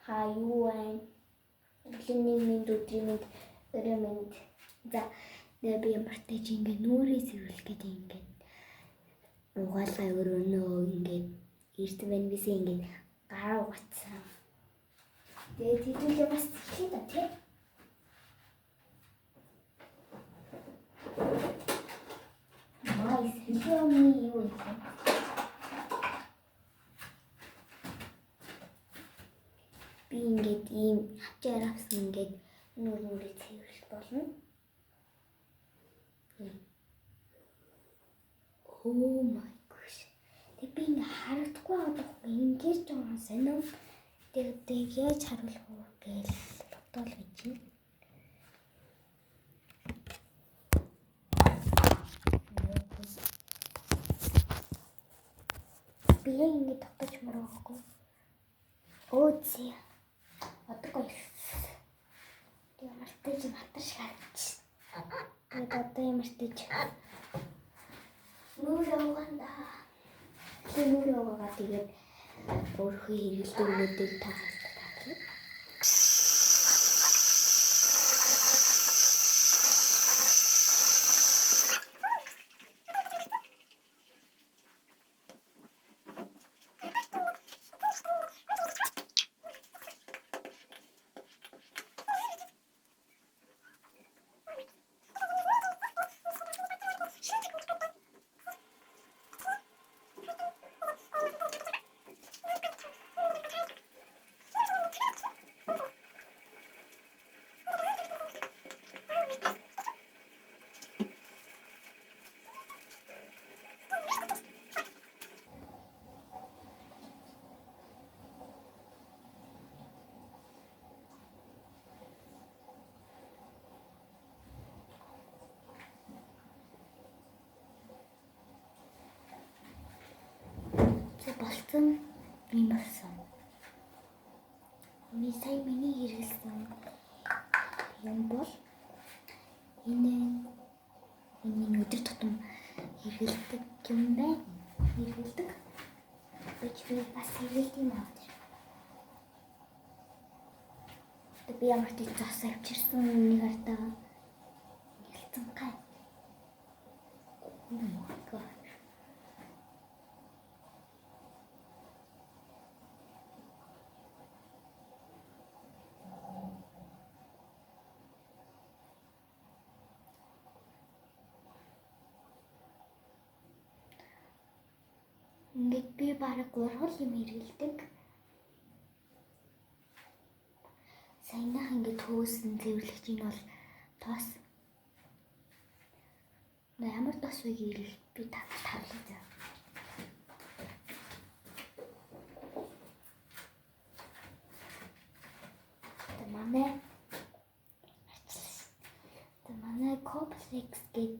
юу байна? Өглөөний минь өдрийн минь өрөө минь за би ямартай чи ингээ нүрээ сэрүүлэх гэдэг ингээ угаалгай өрөөнөө ингээ эрт мэн бис ингээ гараа угаацсан. Тэгээд хэдүүлээ бас хэлээ да тий. Nice. Show me you. Би ингээд ийм хавчаар авсан ингээд нүрээ цэвэрлэх болно. Oh my gosh. Тэг би ингээ харагдахгүй байгаа ингээд жоохон сонио. Тэг яаж харуулах вэ гэж бодвол гэж юм. Би ингээ тогтож мөрөхгүй. Өөцөө. Одоо ямартай ч матар шиг харагдчих. Тэгээд одоо ямартай ч нүрээ угаанда. Нүрээ угаа тэгээд өөрхөө хэрэглүүлүүдийг таадаг. Болсон юм болсон. Сая миний хэрэгэлсэн юм бол энэ өдөр тутам хэрэгэлдэг юм байна. Хэрэгэлдэг. Би бас хэрэгэлдэг юм аа. Би ямар ч зас авчирсан нэг артаа хэлсэн гай. Oh my god. Ингээд би бараг 3 юм хэрэгэлдэг. Саянах ингээд төөсөн цэвэрлэгч нь бол тоос. Ямар тоос вэ гэвэл би тавлаа заа. Манай комплекс гээд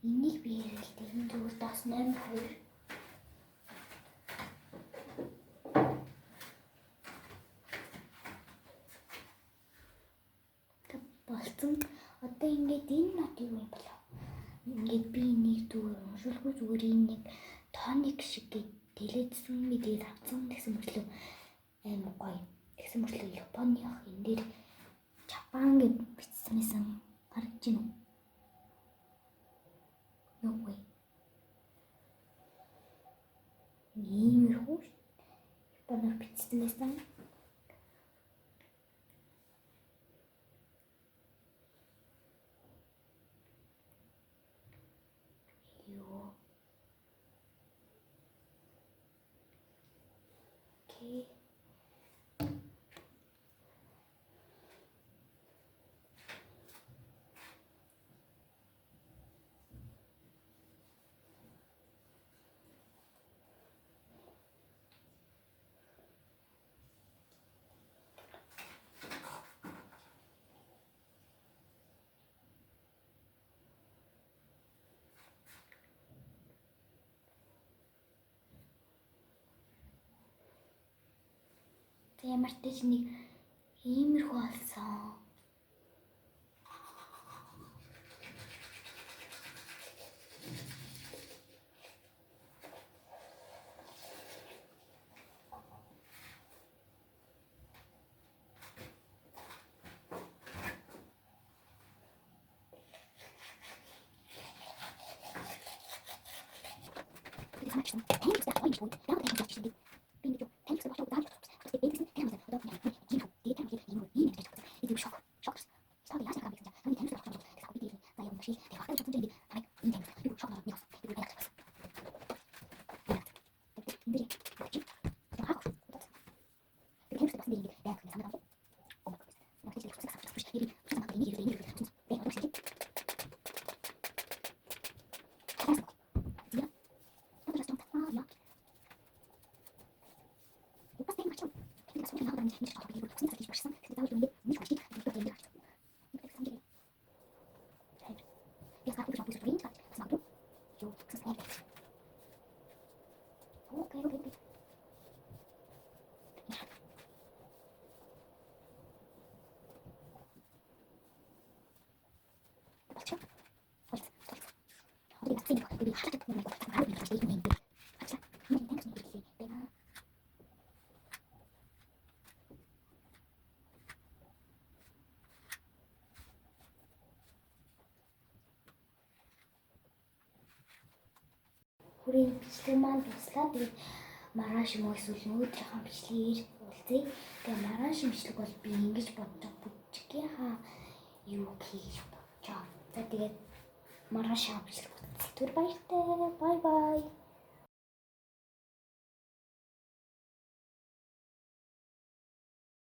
энийг би хэрэгэлдэг. Энэ зүгээр тоос 82. Болсон. Одоо ингээд энэ нот юу юм болов? Ингээд би энийг уншуулгүй зүгээр нэг тоник шиг тэлээдсэн мэдээд авсан гэсэн мөртлөө амар гоё. Тэгсэн мөртлөө Японы ах энэ дээр Japan гэж бичсэнсэн харагдаж байна уу? No way. Иймэрхүү Японоор бичсэнсэн. Okay. Ямар ч нэг иймэрхүү болсон. Хүрээ бичлэг маань дуслаа. Тэгээд маргааш юм уу эсвэл өнөөдрийнхөө бичлэгээр уулзъя. Тэгээд маргааш бичлэг бол би ингэж бодож бүжгийнхаа юу хийж бодож. За тэгээд маргааш бичлэг уулзъя. Түр баяртай. Бай бай.